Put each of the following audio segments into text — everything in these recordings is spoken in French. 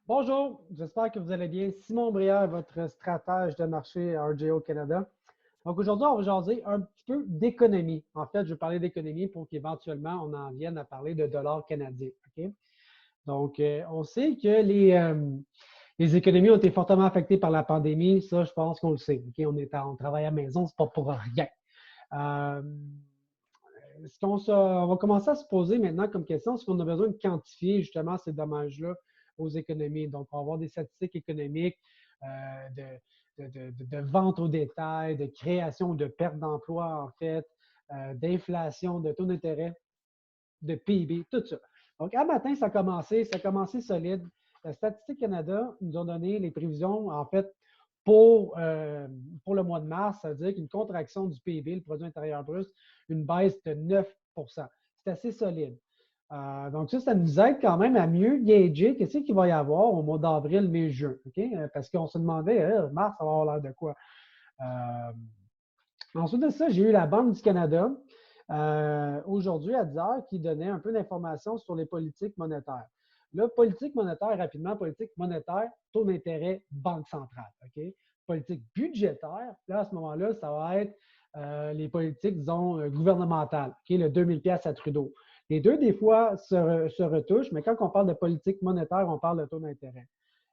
Bonjour, j'espère que vous allez bien. Simon Brière, votre stratège de marché à RJO Canada. Donc aujourd'hui, on va jaser un petit peu d'économie. En fait, je vais parler d'économie pour qu'éventuellement on en vienne à parler de dollars canadiens. OK? Donc, on sait que les économies ont été fortement affectées par la pandémie. Ça, je pense qu'on le sait. OK? On travaille à la maison, c'est pas pour rien. Euh, on va commencer à se poser maintenant comme question, est-ce qu'on a besoin de quantifier justement ces dommages-là aux économies? Donc, on va avoir des statistiques économiques de vente au détail, de création de perte d'emploi, en fait, d'inflation, de taux d'intérêt, de PIB, tout ça. Donc, à matin, ça a commencé solide. La Statistique Canada nous a donné les prévisions, en fait, pour le mois de mars, ça veut dire qu'une contraction du PIB, le produit intérieur brut, une baisse de 9%. C'est assez solide. Donc, ça nous aide quand même à mieux gager qu'est-ce qu'il va y avoir au mois d'avril, mai, juin. Okay? Parce qu'on se demandait, mars, ça va avoir l'air de quoi? Euh, Ensuite de ça, j'ai eu la Banque du Canada aujourd'hui à 10 heures qui donnait un peu d'informations sur les politiques monétaires. Là, politique monétaire, rapidement, politique monétaire, taux d'intérêt, banque centrale. OK? Politique budgétaire, là, à ce moment-là, ça va être les politiques, disons, gouvernementales, OK? Le 2000 pièces à Trudeau. Les deux, des fois, se retouchent, mais quand on parle de politique monétaire, on parle de taux d'intérêt.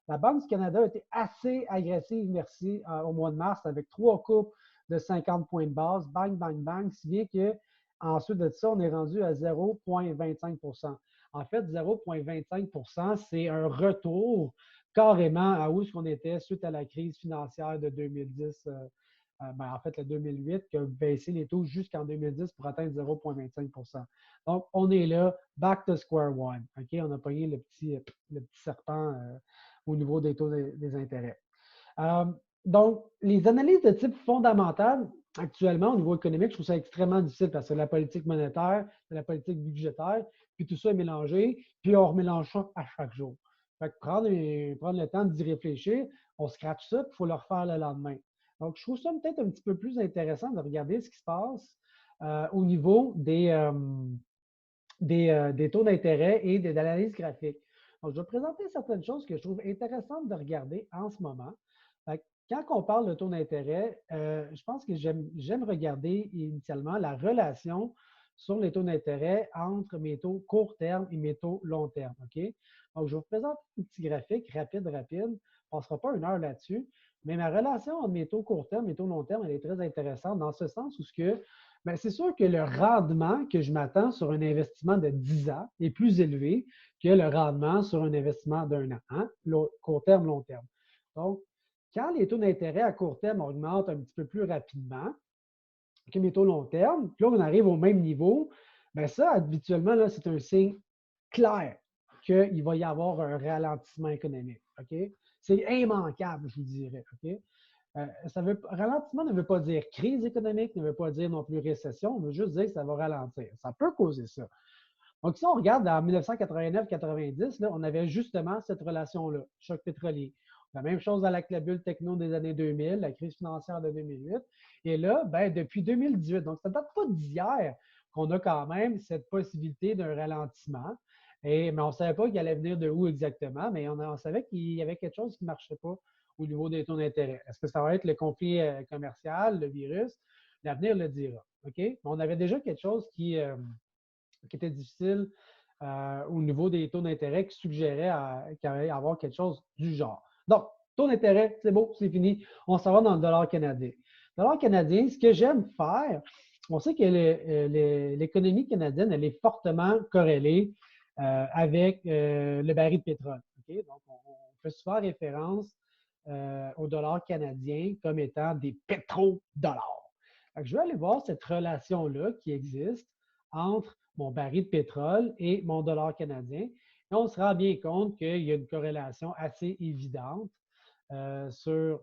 La Banque du Canada a été assez agressive, merci, au mois de mars, avec 3 coupes de 50 points de base, bang, bang, bang, si bien que ensuite de ça, on est rendu à 0,25 En fait, 0,25 c'est un retour carrément à où est-ce qu'on était suite à la crise financière de 2010, en fait, le 2008, qui a baissé les taux jusqu'en 2010 pour atteindre 0,25 Donc, on est là, back to square one. OK? On a pogné le petit serpent au niveau des taux des intérêts. Euh, donc, les analyses de type fondamental, actuellement, au niveau économique, je trouve ça extrêmement difficile parce que la politique monétaire, la politique budgétaire, puis tout ça est mélangé, puis on remélange ça à chaque jour. Fait que prendre le temps d'y réfléchir, on scratche ça, puis il faut le refaire le lendemain. Donc, je trouve ça peut-être un petit peu plus intéressant de regarder ce qui se passe au niveau des taux d'intérêt et des analyses graphiques. Donc, je vais présenter certaines choses que je trouve intéressantes de regarder en ce moment. Quand on parle de taux d'intérêt, je pense que j'aime regarder initialement la relation sur les taux d'intérêt entre mes taux court terme et mes taux long terme. OK? Donc, je vais vous présenter un petit graphique rapide. On ne passera pas une heure là-dessus, mais ma relation entre mes taux court terme et mes taux long terme, elle est très intéressante dans ce sens où c'est sûr que le rendement que je m'attends sur un investissement de 10 ans est plus élevé que le rendement sur un investissement d'1 an, hein? Court terme, long terme. Donc, quand les taux d'intérêt à court terme augmentent un petit peu plus rapidement que mes taux long terme, puis là, on arrive au même niveau, bien ça, habituellement, là, c'est un signe clair qu'il va y avoir un ralentissement économique. OK? C'est immanquable, je vous dirais. OK? Ralentissement ne veut pas dire crise économique, ne veut pas dire non plus récession, on veut juste dire que ça va ralentir. Ça peut causer ça. Donc, si on regarde en 1989-90, on avait justement cette relation-là, choc pétrolier. La même chose avec la bulle techno des années 2000, la crise financière de 2008. Et là, depuis 2018, donc ça ne date pas d'hier qu'on a quand même cette possibilité d'un ralentissement. Mais on ne savait pas qu'il allait venir de où exactement, mais on savait qu'il y avait quelque chose qui ne marchait pas au niveau des taux d'intérêt. Est-ce que ça va être le conflit commercial, le virus? L'avenir le dira. OK? On avait déjà quelque chose qui était difficile au niveau des taux d'intérêt qui suggérait qu'il allait y avoir quelque chose du genre. Donc, taux d'intérêt, c'est beau, c'est fini. On s'en va dans le dollar canadien. Le dollar canadien, ce que j'aime faire, on sait que l'économie canadienne, elle est fortement corrélée avec le baril de pétrole. Okay? Donc, on fait souvent référence au dollar canadien comme étant des pétrodollars. Je vais aller voir cette relation-là qui existe entre mon baril de pétrole et mon dollar canadien. Et on se rend bien compte qu'il y a une corrélation assez évidente sur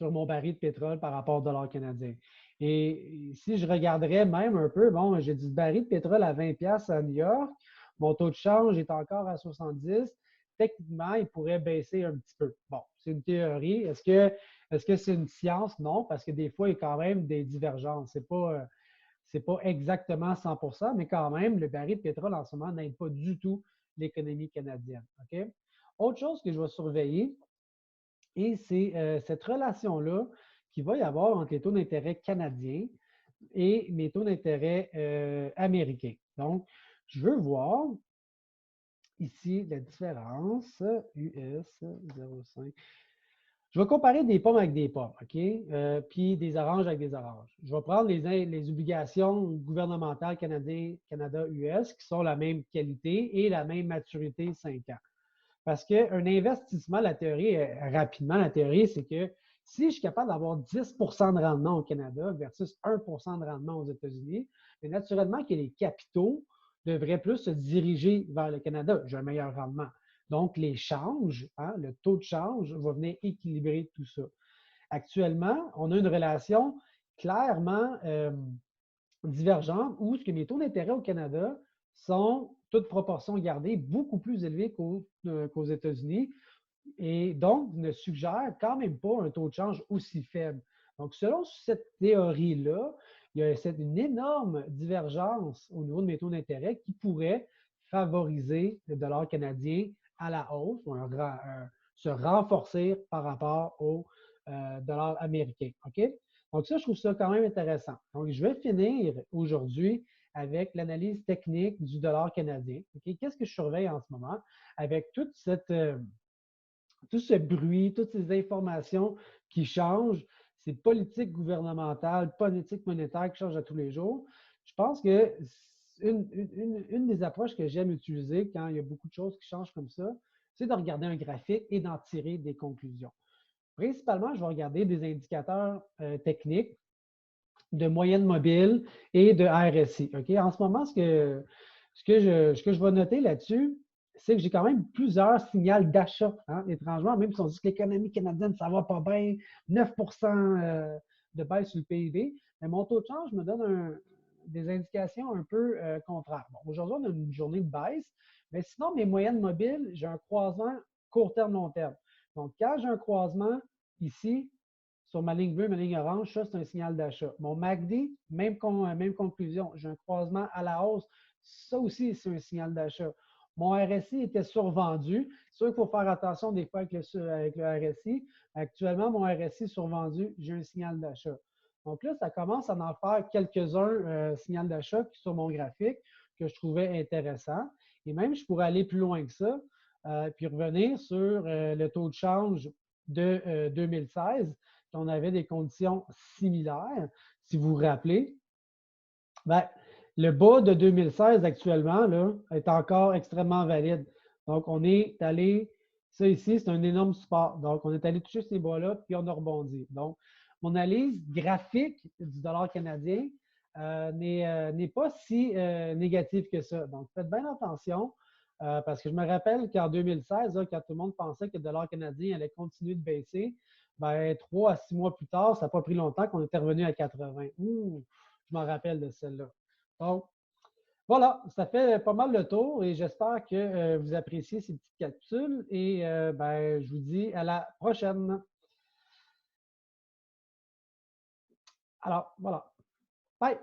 mon baril de pétrole par rapport au dollar canadien. Et si je regarderais même un peu, bon, j'ai du baril de pétrole à 20$ à New York, mon taux de change est encore à 70. Techniquement, il pourrait baisser un petit peu. Bon, c'est une théorie. Est-ce que c'est une science? Non, parce que des fois, il y a quand même des divergences. C'est pas exactement 100%, mais quand même, le baril de pétrole en ce moment n'aide pas du tout l'économie canadienne. OK? Autre chose que je vais surveiller, et c'est cette relation-là qu'il va y avoir entre les taux d'intérêt canadiens et mes taux d'intérêt américains. Donc, je veux voir ici la différence US 0,5. Je vais comparer des pommes avec des pommes, OK? Puis des oranges avec des oranges. Je vais prendre les obligations gouvernementales Canada-US qui sont la même qualité et la même maturité 5 ans. Parce qu'un investissement, la théorie, rapidement, la théorie, c'est que si je suis capable d'avoir 10 de rendement au Canada versus 1 de rendement aux États-Unis, naturellement que les capitaux devraient plus se diriger vers le Canada. J'ai un meilleur rendement. Donc, les changes, hein, le taux de change va venir équilibrer tout ça. Actuellement, on a une relation clairement divergente où ce que mes taux d'intérêt au Canada sont, toutes proportions gardées, beaucoup plus élevés qu'aux États-Unis et donc ne suggèrent quand même pas un taux de change aussi faible. Donc, selon cette théorie-là, il y a une énorme divergence au niveau de mes taux d'intérêt qui pourrait favoriser le dollar canadien à la hausse ou se renforcer par rapport au dollar américain. OK? Donc, ça, je trouve ça quand même intéressant. Donc, je vais finir aujourd'hui avec l'analyse technique du dollar canadien. OK? Qu'est-ce que je surveille en ce moment avec toute tout ce bruit, toutes ces informations qui changent, ces politiques gouvernementales, politiques monétaires qui changent à tous les jours. Je pense que une des approches que j'aime utiliser quand il y a beaucoup de choses qui changent comme ça, c'est de regarder un graphique et d'en tirer des conclusions. Principalement, je vais regarder des indicateurs techniques de moyenne mobile et de RSI. Okay? En ce moment, ce que je vais noter là-dessus, c'est que j'ai quand même plusieurs signaux d'achat, hein, étrangement, même si on dit que l'économie canadienne, ça ne va pas bien, 9 de baisse sur le PIB, mais mon taux de change me donne des indications un peu contraires. Bon, aujourd'hui, on a une journée de baisse, mais sinon, mes moyennes mobiles, j'ai un croisement court terme, long terme. Donc, quand j'ai un croisement ici, sur ma ligne bleue, ma ligne orange, ça, c'est un signal d'achat. Mon MACD, même conclusion. J'ai un croisement à la hausse. Ça aussi, c'est un signal d'achat. Mon RSI était survendu. C'est sûr qu'il faut faire attention des fois avec le RSI. Actuellement, mon RSI survendu, j'ai un signal d'achat. Donc là, ça commence à en faire quelques-uns signaux d'achat sur mon graphique que je trouvais intéressant. Et même, je pourrais aller plus loin que ça, puis revenir sur le taux de change de 2016 on avait des conditions similaires. Si vous vous rappelez, ben, le bas de 2016 actuellement là, est encore extrêmement valide. Donc, on est allé, ça ici, c'est un énorme support. Donc, on est allé toucher ces bas-là, puis on a rebondi. Donc, mon analyse graphique du dollar canadien n'est pas si négative que ça. Donc, faites bien attention. Parce que je me rappelle qu'en 2016, là, quand tout le monde pensait que le dollar canadien allait continuer de baisser, ben, 3 à 6 mois plus tard, ça n'a pas pris longtemps qu'on était revenu à 80. Ouh, je m'en rappelle de celle-là. Donc, voilà, ça fait pas mal le tour et j'espère que vous appréciez ces petites capsules et ben, je vous dis à la prochaine. Alors, voilà. Bye!